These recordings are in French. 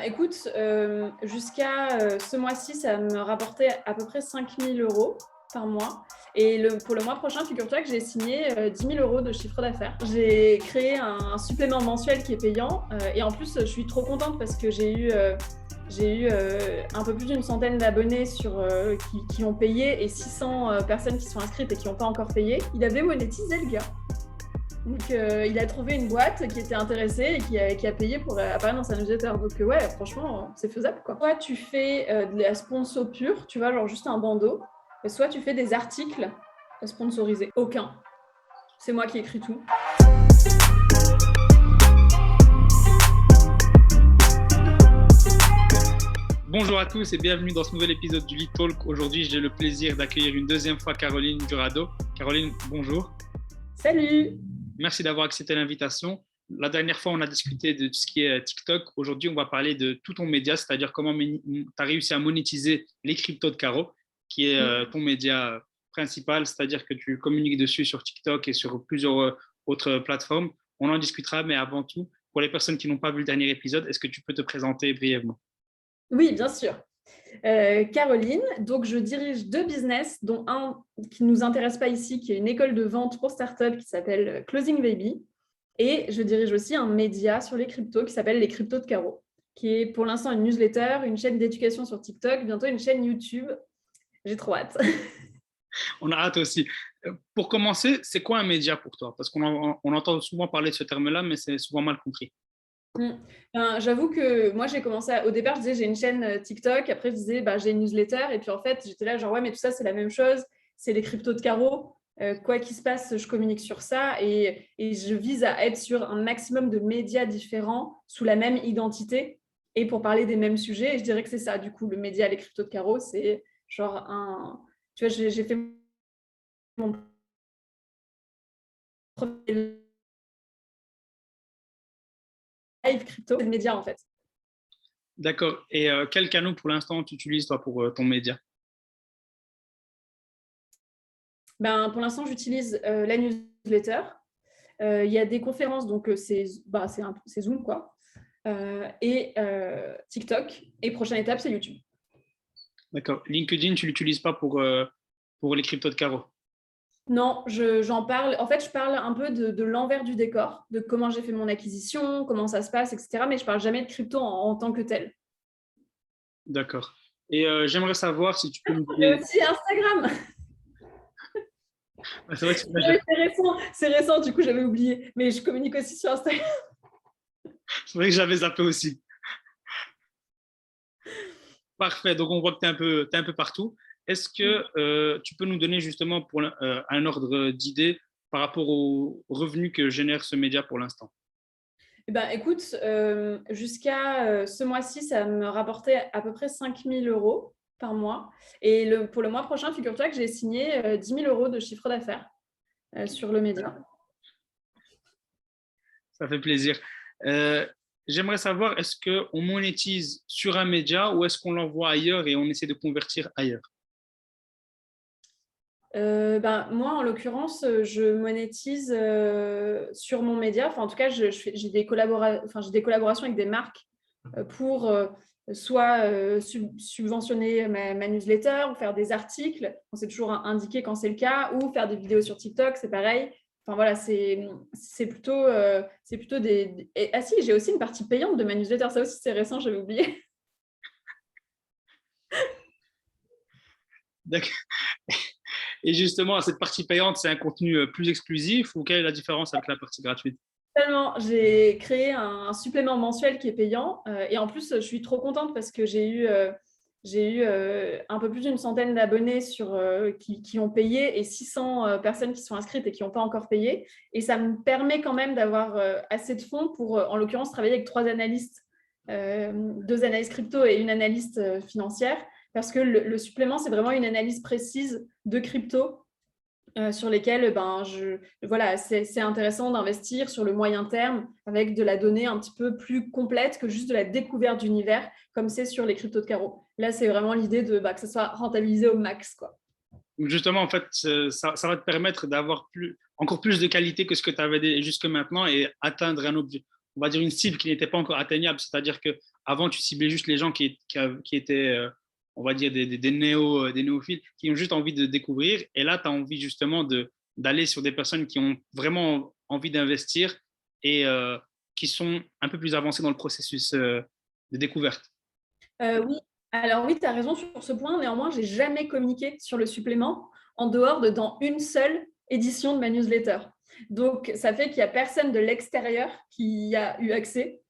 Écoute, jusqu'à ce mois-ci, ça me rapportait à peu près 5 000 euros par mois. Et pour le mois prochain, figure-toi que j'ai signé 10 000 euros de chiffre d'affaires. J'ai créé un supplément mensuel qui est payant. Et en plus, je suis trop contente parce que j'ai eu un peu plus d'une centaine d'abonnés qui ont payé et 600 personnes qui sont inscrites et qui n'ont pas encore payé. Il avait monétisé le gars. Donc, il a trouvé une boîte qui était intéressée et qui a payé pour apparaître dans sa newsletter. Donc, ouais, franchement, c'est faisable, quoi. Soit tu fais de la sponsor pure, tu vois, genre juste un bandeau, et soit tu fais des articles sponsorisés. Aucun. C'est moi qui écris tout. Bonjour à tous et bienvenue dans ce nouvel épisode du Lead Talk. Aujourd'hui, j'ai le plaisir d'accueillir une deuxième fois Caroline Jurado. Caroline, bonjour. Salut. Merci d'avoir accepté l'invitation. La dernière fois, on a discuté de tout ce qui est TikTok. Aujourd'hui, on va parler de tout ton média, c'est-à-dire comment tu as réussi à monétiser les cryptos de Caro, qui est ton média principal, c'est-à-dire que tu communiques dessus sur TikTok et sur plusieurs autres plateformes. On en discutera, mais avant tout, pour les personnes qui n'ont pas vu le dernier épisode, est-ce que tu peux te présenter brièvement ? Oui, bien sûr. Caroline, donc je dirige deux business, dont un qui ne nous intéresse pas ici, qui est une école de vente pour startups qui s'appelle Closing Baby. Et je dirige aussi un média sur les cryptos qui s'appelle Les Cryptos de Caro, qui est pour l'instant une newsletter, une chaîne d'éducation sur TikTok, bientôt une chaîne YouTube. J'ai trop hâte. On a hâte aussi. Pour commencer, c'est quoi un média pour toi ? Parce qu'on entend souvent parler de ce terme-là, mais c'est souvent mal compris. J'avoue que moi, j'ai commencé au départ, je disais j'ai une chaîne TikTok, après je disais j'ai une newsletter, et puis en fait, j'étais là genre ouais, mais tout ça, c'est la même chose, c'est les cryptos de Caro. Quoi qu'il se passe, je communique sur ça et je vise à être sur un maximum de médias différents sous la même identité et pour parler des mêmes sujets. Et je dirais que c'est ça, du coup, le média Les Cryptos de Caro, c'est genre un... Tu vois, j'ai fait mon premier live crypto, c'est le média en fait. D'accord. Et quel canal pour l'instant tu utilises toi pour ton média ? Pour l'instant, j'utilise la newsletter. Il y a des conférences, donc c'est Zoom, quoi. Et TikTok. Et prochaine étape, c'est YouTube. D'accord. LinkedIn, tu ne l'utilises pas pour les cryptos de Caro ? Non, j'en parle. En fait, je parle un peu de l'envers du décor, de comment j'ai fait mon acquisition, comment ça se passe, etc. Mais je ne parle jamais de crypto en tant que tel. D'accord. Et j'aimerais savoir si tu peux nous Et donner… aussi Instagram. C'est vrai que C'est récent, du coup, j'avais oublié. Mais je communique aussi sur Instagram. c'est vrai que j'avais zappé aussi. Parfait. Donc, on voit que tu es un peu partout. Est-ce que tu peux nous donner justement pour un ordre d'idée par rapport aux revenus que génère ce média pour l'instant ? Écoute, jusqu'à ce mois-ci, ça me rapportait à peu près 5 000 euros par mois. Et pour le mois prochain, figure-toi que j'ai signé 10 000 euros de chiffre d'affaires sur le média. Ça fait plaisir. J'aimerais savoir, est-ce qu'on monétise sur un média ou est-ce qu'on l'envoie ailleurs et on essaie de convertir ailleurs ? Moi, en l'occurrence, je monétise sur mon média. Enfin, en tout cas, j'ai des collaborations avec des marques pour soit subventionner ma newsletter ou faire des articles. On s'est toujours indiqué quand c'est le cas, ou faire des vidéos sur TikTok, c'est pareil. Enfin voilà, c'est plutôt des… Ah si, j'ai aussi une partie payante de ma newsletter. Ça aussi, c'est récent, j'avais oublié. D'accord. Et justement, cette partie payante, c'est un contenu plus exclusif ou quelle est la différence avec la partie gratuite ? Totalement. J'ai créé un supplément mensuel qui est payant. Et en plus, je suis trop contente parce que j'ai eu un peu plus d'une centaine d'abonnés qui ont payé et 600 personnes qui sont inscrites et qui n'ont pas encore payé. Et ça me permet quand même d'avoir assez de fonds pour, en l'occurrence, travailler avec 3 analystes, 2 analystes crypto et une analyste financière. Parce que le supplément, c'est vraiment une analyse précise de crypto sur lesquels voilà, c'est intéressant d'investir sur le moyen terme avec de la donnée un petit peu plus complète que juste de la découverte d'univers, comme c'est sur les cryptos de Caro. Là, c'est vraiment l'idée que ça soit rentabilisé au max, quoi. Donc justement, en fait, ça va te permettre d'avoir encore plus de qualité que ce que tu avais jusque maintenant et atteindre on va dire une cible qui n'était pas encore atteignable. C'est-à-dire que Avant, tu ciblais juste les gens qui étaient, on va dire, des néophiles, qui ont juste envie de découvrir. Et là, tu as envie justement d'aller sur des personnes qui ont vraiment envie d'investir et qui sont un peu plus avancées dans le processus de découverte. Oui, alors oui, tu as raison sur ce point. Néanmoins, j'ai jamais communiqué sur le supplément en dehors de dans une seule édition de ma newsletter. Donc, ça fait qu'il n'y a personne de l'extérieur qui y a eu accès.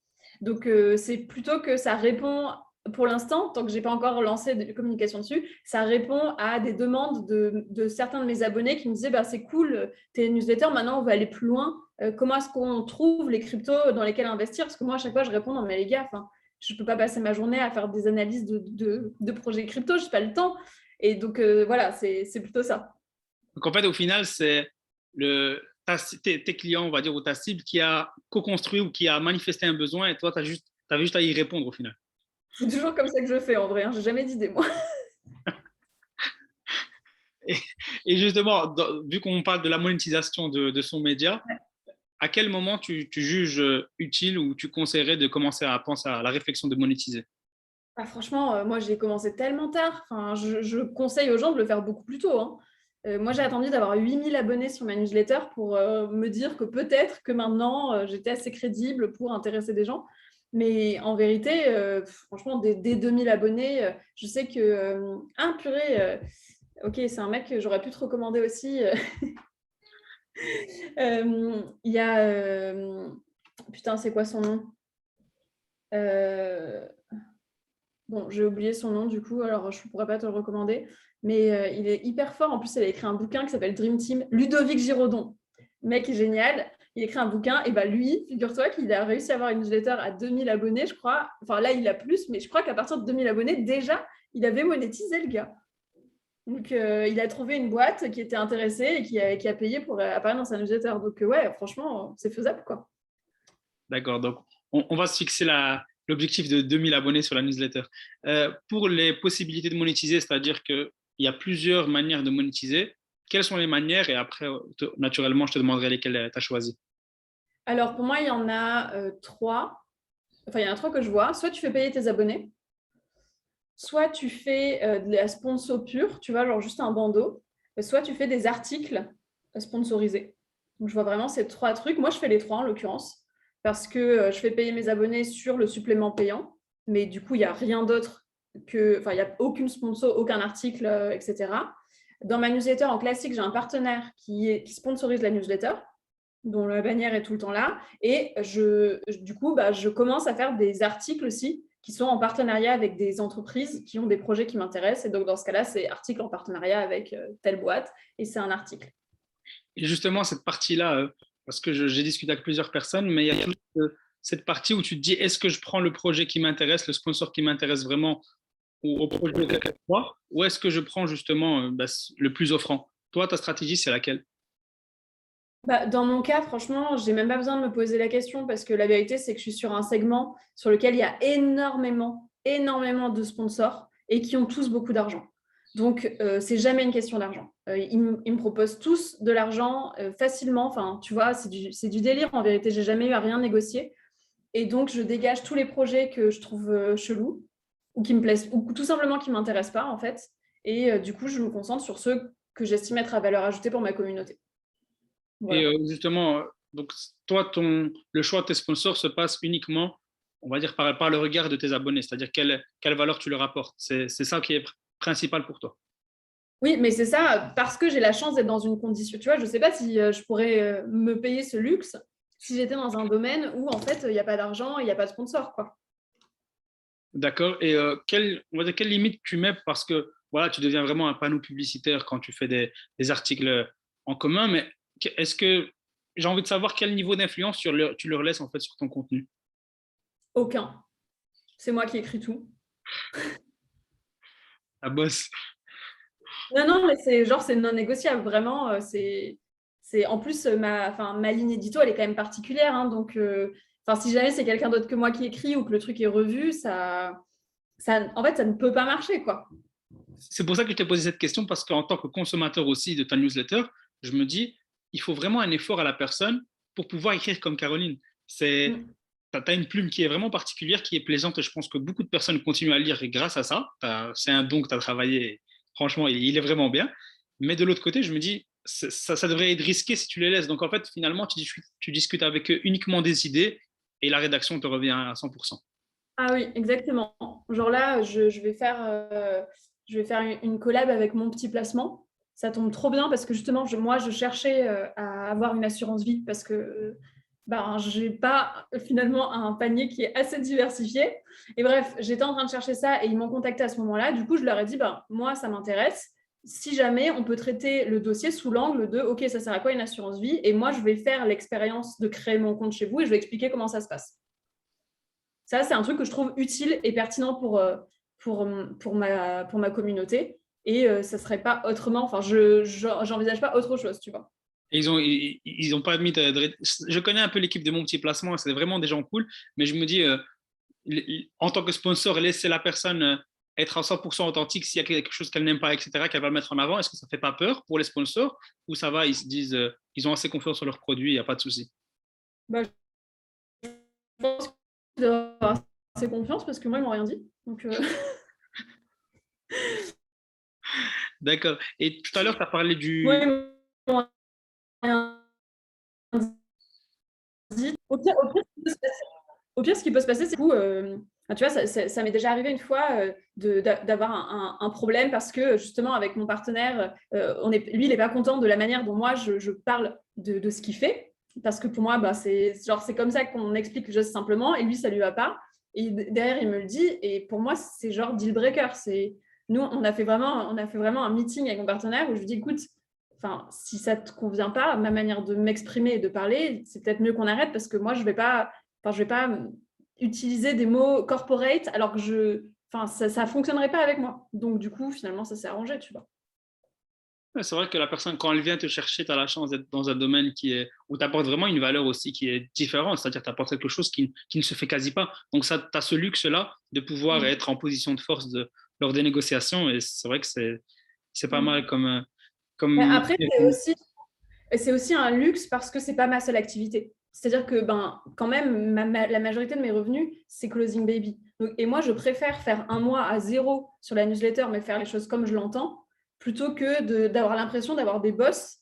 Donc, c'est plutôt que ça répond, pour l'instant, tant que je n'ai pas encore lancé de communication dessus, ça répond à des demandes de certains de mes abonnés qui me disaient bah, c'est cool, tes newsletters, maintenant on va aller plus loin. Comment est-ce qu'on trouve les cryptos dans lesquels investir? Parce que moi, à chaque fois, je réponds non, mais les gars, je ne peux pas passer ma journée à faire des analyses de projets crypto, je n'ai pas le temps. Et donc, voilà, c'est plutôt ça. Donc, en fait, au final, c'est tes clients, on va dire, ou ta cible qui a co-construit ou qui a manifesté un besoin et toi, tu avais juste à y répondre au final. C'est toujours comme ça que je fais en vrai, hein. Je n'ai jamais d'idée, moi. Et justement, vu qu'on parle de la monétisation de son média, à quel moment tu juges utile ou tu conseillerais de commencer à penser à la réflexion de monétiser? Ah, franchement, moi, j'ai commencé tellement tard. Enfin, je conseille aux gens de le faire beaucoup plus tôt, hein. Moi, j'ai attendu d'avoir 8000 abonnés sur ma newsletter pour me dire que peut-être que maintenant, j'étais assez crédible pour intéresser des gens. Mais en vérité, franchement, dès 2000 abonnés, je sais que... ah, purée, ok, c'est un mec que j'aurais pu te recommander aussi. Il y a... putain, c'est quoi son nom? Bon, j'ai oublié son nom du coup, alors je ne pourrais pas te le recommander. Mais il est hyper fort. En plus, il a écrit un bouquin qui s'appelle Dream Team. Ludovic Giraudon. Mec est génial. Il a écrit un bouquin. Et bah lui, figure-toi qu'il a réussi à avoir une newsletter à 2000 abonnés, je crois. Enfin là, il a plus, mais je crois qu'à partir de 2000 abonnés, déjà, il avait monétisé le gars. Donc, il a trouvé une boîte qui était intéressée et qui a payé pour apparaître dans sa newsletter. Donc, ouais, franchement, c'est faisable, quoi. D'accord, donc on va se fixer l'objectif de 2000 abonnés sur la newsletter. Pour les possibilités de monétiser, c'est-à-dire qu'il y a plusieurs manières de monétiser. Quelles sont les manières? Et après, naturellement, je te demanderai lesquelles tu as choisi. Alors, pour moi, il y en a trois. Enfin, il y en a trois que je vois. Soit tu fais payer tes abonnés, soit tu fais de la sponsor pure, tu vois, genre juste un bandeau, soit tu fais des articles sponsorisés. Donc, je vois vraiment ces trois trucs. Moi, je fais les trois en l'occurrence, parce que je fais payer mes abonnés sur le supplément payant, mais du coup, il n'y a rien d'autre que... Enfin, il n'y a aucune sponsor, aucun article, etc. Dans ma newsletter en classique, j'ai un partenaire qui sponsorise la newsletter, dont la bannière est tout le temps là. Et du coup, je commence à faire des articles aussi qui sont en partenariat avec des entreprises qui ont des projets qui m'intéressent. Et donc, dans ce cas-là, c'est article en partenariat avec telle boîte et c'est un article. Et justement, cette partie-là, parce que j'ai discuté avec plusieurs personnes, mais il y a toujours cette partie où tu te dis, est-ce que je prends le projet qui m'intéresse, le sponsor qui m'intéresse vraiment au projet avec moi, ou est-ce que je prends justement le plus offrant? Toi, ta stratégie, c'est laquelle? Dans mon cas, franchement, je n'ai même pas besoin de me poser la question parce que la vérité, c'est que je suis sur un segment sur lequel il y a énormément, énormément de sponsors et qui ont tous beaucoup d'argent. Donc, c'est jamais une question d'argent. Ils me proposent tous de l'argent facilement. Enfin, tu vois, c'est du délire. En vérité, j'ai jamais eu à rien négocier. Et donc, je dégage tous les projets que je trouve chelous ou qui me plaisent ou tout simplement qui ne m'intéressent pas, en fait. Et du coup, je me concentre sur ceux que j'estime être à valeur ajoutée pour ma communauté. Et Voilà. justement, donc toi, le choix de tes sponsors se passe uniquement, on va dire, par le regard de tes abonnés, c'est-à-dire quelle valeur tu leur apportes. C'est ça qui est principal pour toi. Oui, mais c'est ça, parce que j'ai la chance d'être dans une condition. Tu vois, je ne sais pas si je pourrais me payer ce luxe si j'étais dans un domaine où, en fait, il n'y a pas d'argent et il n'y a pas de sponsor, quoi. D'accord. Et on va dire, quelle limite tu mets parce que voilà, tu deviens vraiment un panneau publicitaire quand tu fais des articles en commun, mais est-ce que j'ai envie de savoir quel niveau d'influence tu leur laisses en fait sur ton contenu? Aucun. C'est moi qui écris tout. La bosse. Non, non, mais c'est non négociable. Vraiment, en plus, ma ligne édito, elle est quand même particulière, hein, donc, si jamais c'est quelqu'un d'autre que moi qui écrit ou que le truc est revu, en fait, ça ne peut pas marcher, quoi. C'est pour ça que je t'ai posé cette question parce qu'en tant que consommateur aussi de ta newsletter, je me dis, il faut vraiment un effort à la personne pour pouvoir écrire comme Caroline. C'est Mm. as une plume qui est vraiment particulière, qui est plaisante. Et je pense que beaucoup de personnes continuent à lire grâce à ça. C'est un don que tu as travaillé. Franchement, il est vraiment bien. Mais de l'autre côté, je me dis, ça devrait être risqué si tu les laisses. Donc, en fait, finalement, tu discutes avec eux uniquement des idées et la rédaction te revient à 100%. Ah oui, exactement. Genre là, je vais faire une collab avec mon petit placement. Ça tombe trop bien parce que justement, moi, je cherchais à avoir une assurance vie parce que ben, j'ai pas finalement un panier qui est assez diversifié. Et bref, j'étais en train de chercher ça et ils m'ont contacté à ce moment-là. Du coup, je leur ai dit, ben, moi, ça m'intéresse. Si jamais on peut traiter le dossier sous l'angle de, OK, ça sert à quoi une assurance vie? Et moi, je vais faire l'expérience de créer mon compte chez vous et je vais expliquer comment ça se passe. Ça, c'est un truc que je trouve utile et pertinent pour ma communauté. Et ça ne serait pas autrement. Enfin, j'envisage pas autre chose, tu vois. Et ils ont pas admis Je connais un peu l'équipe de mon petit placement, c'est vraiment des gens cool, mais je me dis, en tant que sponsor, laisser la personne être à 100% authentique s'il y a quelque chose qu'elle n'aime pas, etc., qu'elle va mettre en avant. Est-ce que ça fait pas peur pour les sponsors ou ça va, ils se disent, ils ont assez confiance sur leurs produits, il n'y a pas de souci? Bah, je pense que je dois avoir assez confiance parce que moi, ils m'ont rien dit. Donc, D'accord. Et tout à l'heure, tu as parlé moi, du... ils m'ont rien dit. Au pire, ce qui peut se passer, c'est que, tu vois, ça m'est déjà arrivé une fois d'avoir un problème parce que justement, avec mon partenaire, lui, il n'est pas content de la manière dont moi, je parle de ce qu'il fait. Parce que pour moi, bah, c'est comme ça qu'on explique le geste simplement, et lui, ça ne lui va pas. Et derrière, il me le dit, et pour moi, c'est genre deal breaker. Nous, on a fait vraiment un meeting avec mon partenaire où je lui dis, écoute, enfin, si ça ne te convient pas, ma manière de m'exprimer et de parler, c'est peut-être mieux qu'on arrête parce que moi, je ne vais pas utiliser des mots corporate alors que ça fonctionnerait pas avec moi. Donc, du coup, finalement, ça s'est arrangé, tu vois. Ouais, c'est vrai que la personne, quand elle vient te chercher, tu as la chance d'être dans un domaine où tu apportes vraiment une valeur aussi qui est différente, c'est-à-dire que tu apportes quelque chose qui ne se fait quasi pas. Donc, tu as ce luxe-là de pouvoir être en position de force lors des négociations et c'est vrai que c'est pas mal Mais comme... après, c'est aussi un luxe parce que c'est pas ma seule activité. C'est-à-dire que ben, quand même, la majorité de mes revenus, c'est Closing Baby. Donc, et moi, je préfère faire un mois à zéro sur la newsletter, mais faire les choses comme je l'entends, plutôt que d'avoir l'impression d'avoir des boss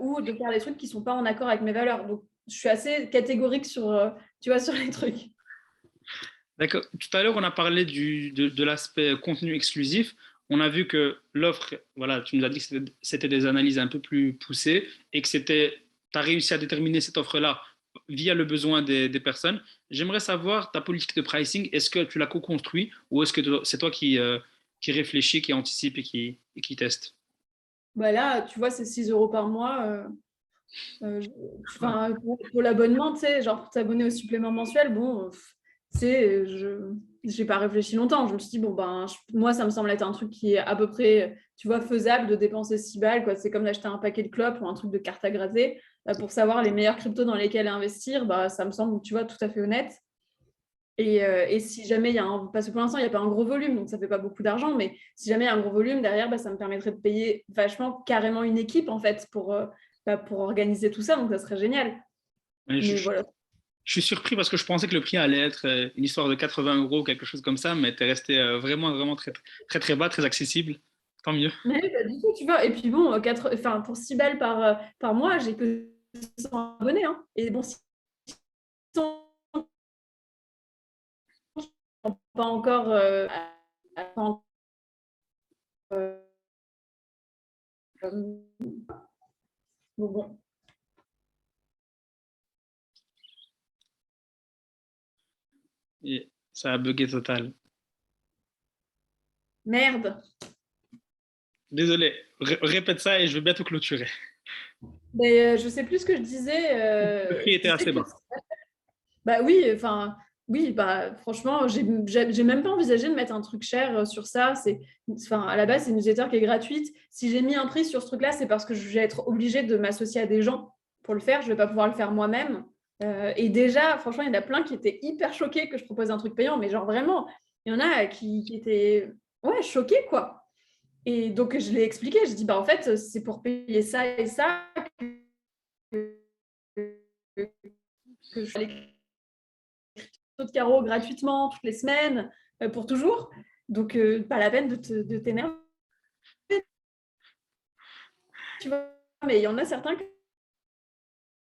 ou de faire des trucs qui ne sont pas en accord avec mes valeurs. Donc, je suis assez catégorique tu vois, sur les trucs. D'accord. Tout à l'heure, on a parlé de l'aspect contenu exclusif. On a vu que l'offre, voilà, tu nous as dit que c'était des analyses un peu plus poussées et que tu as réussi à déterminer cette offre-là via le besoin des personnes. J'aimerais savoir ta politique de pricing. Est-ce que tu l'as co-construit ou est-ce que c'est toi qui réfléchis, qui anticipe et qui teste? Bah là, tu vois, c'est 6 euros par mois. Pour l'abonnement, tu sais, genre pour t'abonner au supplément mensuel, bon, tu sais, je n'ai pas réfléchi longtemps. Je me suis dit, bon, ben, moi, ça me semble être un truc qui est à peu près, tu vois, faisable de dépenser 6 balles, quoi. C'est comme d'acheter un paquet de clopes ou un truc de carte à gratter. Pour savoir les meilleurs cryptos dans lesquels investir, bah, ça me semble, tu vois, tout à fait honnête. Et si jamais il y a parce que pour l'instant, il n'y a pas un gros volume, donc ça ne fait pas beaucoup d'argent, mais si jamais il y a un gros volume, derrière, bah, ça me permettrait de payer vachement carrément une équipe, en fait, pour organiser tout ça, donc ça serait génial. Mais Mais voilà. je suis surpris parce que je pensais que le prix allait être une histoire de 80 euros, quelque chose comme ça, mais tu es resté vraiment, vraiment très, très, très bas, très accessible. Tant mieux. Mais oui, bah, du coup, tu vois, et puis bon, pour 6 balles par mois, j'ai que 100 abonnés. Hein. Et bon, si sont pas encore euh, bon. Et ça a bugué total. Merde. Désolé, répète ça et je vais bientôt clôturer. Mais je sais plus ce que je disais. Le prix Je était disais assez que bas. bah oui, enfin, oui, bah franchement, j'ai même pas envisagé de mettre un truc cher sur ça. À la base, c'est une newsletter qui est gratuite. Si j'ai mis un prix sur ce truc-là, c'est parce que je vais être obligée de m'associer à des gens pour le faire. Je vais pas pouvoir le faire moi-même. Et déjà, franchement, il y en a plein qui étaient hyper choqués que je propose un truc payant, mais genre vraiment, il y en a qui étaient ouais, choqués, quoi. Et donc, je l'ai expliqué. Je dis, bah en fait, c'est pour payer ça et ça que je fais les de carreau gratuitement toutes les semaines pour toujours. Donc, pas la peine de t'énerver. Tu vois, mais il y en a certains quand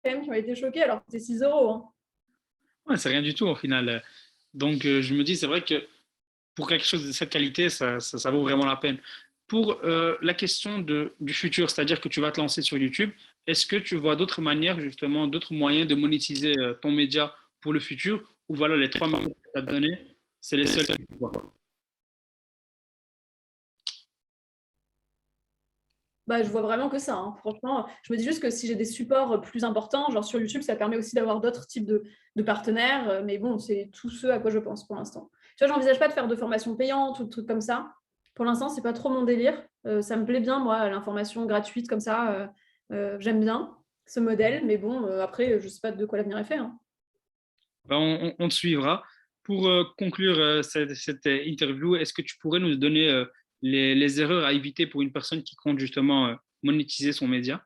même qui ont été choqués alors que c'est 6 euros. Hein. Ouais, c'est rien du tout au final. Donc, je me dis, c'est vrai que pour quelque chose de cette qualité, ça vaut vraiment la peine. Pour la question du futur, c'est-à-dire que tu vas te lancer sur YouTube, est-ce que tu vois d'autres manières, justement, d'autres moyens de monétiser ton média pour le futur, ou voilà, les 3 moyens que tu as donnés, c'est les seuls que tu vois? Bah, je vois vraiment que ça. Hein. Franchement, je me dis juste que si j'ai des supports plus importants, genre sur YouTube, ça permet aussi d'avoir d'autres types de partenaires. Mais bon, c'est tout ce à quoi je pense pour l'instant. Tu vois, j'envisage pas de faire de formation payante ou de trucs comme ça. Pour l'instant, c'est pas trop mon délire. Ça me plaît bien, moi, l'information gratuite comme ça. J'aime bien ce modèle. Mais bon, après, je sais pas de quoi l'avenir est fait. Hein. Ben, on te suivra. Pour conclure cette interview, est-ce que tu pourrais nous donner les erreurs à éviter pour une personne qui compte justement monétiser son média?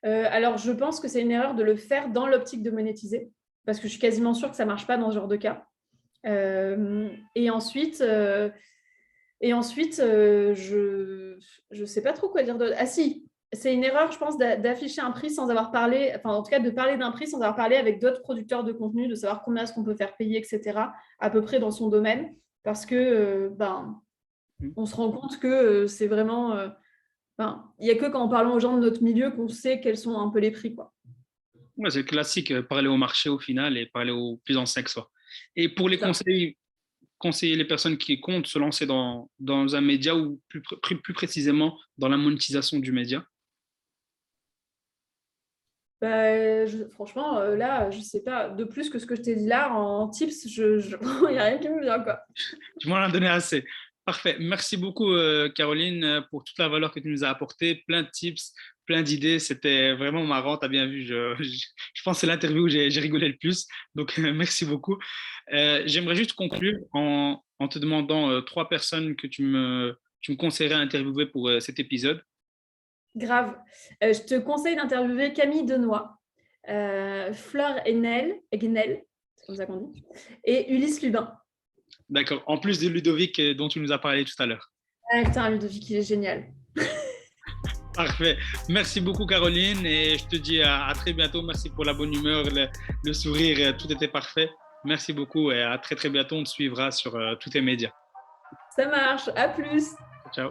Alors, je pense que c'est une erreur de le faire dans l'optique de monétiser. Parce que je suis quasiment sûre que ça marche pas dans ce genre de cas. Et ensuite, je ne sais pas trop quoi dire d'autre. Ah si, c'est une erreur, je pense, d'afficher un prix sans avoir parlé, enfin en tout cas de parler d'un prix sans avoir parlé avec d'autres producteurs de contenu, de savoir combien est-ce qu'on peut faire payer, etc., à peu près dans son domaine. Parce que on se rend compte que c'est vraiment... il n'y a que quand on parle aux gens de notre milieu qu'on sait quels sont un peu les prix. Quoi. Ouais, c'est classique, parler au marché au final et parler aux plus anciens que soi. Et pour les Ça. conseiller les personnes qui comptent se lancer dans un média ou plus précisément dans la monétisation du média? Franchement, là, je ne sais pas, de plus que ce que je t'ai dit là, en tips, il n'y a rien qui me vient. Quoi. Tu m'en as donné assez. Parfait. Merci beaucoup, Caroline, pour toute la valeur que tu nous as apportée. Plein de tips, plein d'idées. C'était vraiment marrant. Tu as bien vu. Je pense que c'est l'interview où j'ai rigolé le plus. Donc, merci beaucoup. J'aimerais juste conclure en te demandant 3 personnes que tu me conseillerais d'interviewer pour cet épisode. Grave. Je te conseille d'interviewer Camille Denoy, Fleur Enel, c'est comme ça qu'on dit, et Ulysse Lubin. D'accord. En plus de Ludovic dont tu nous as parlé tout à l'heure. Ah, putain, Ludovic, il est génial. Parfait. Merci beaucoup, Caroline. Et je te dis à très bientôt. Merci pour la bonne humeur, le sourire. Tout était parfait. Merci beaucoup et à très, très bientôt. On te suivra sur tous tes médias. Ça marche. À plus. Ciao.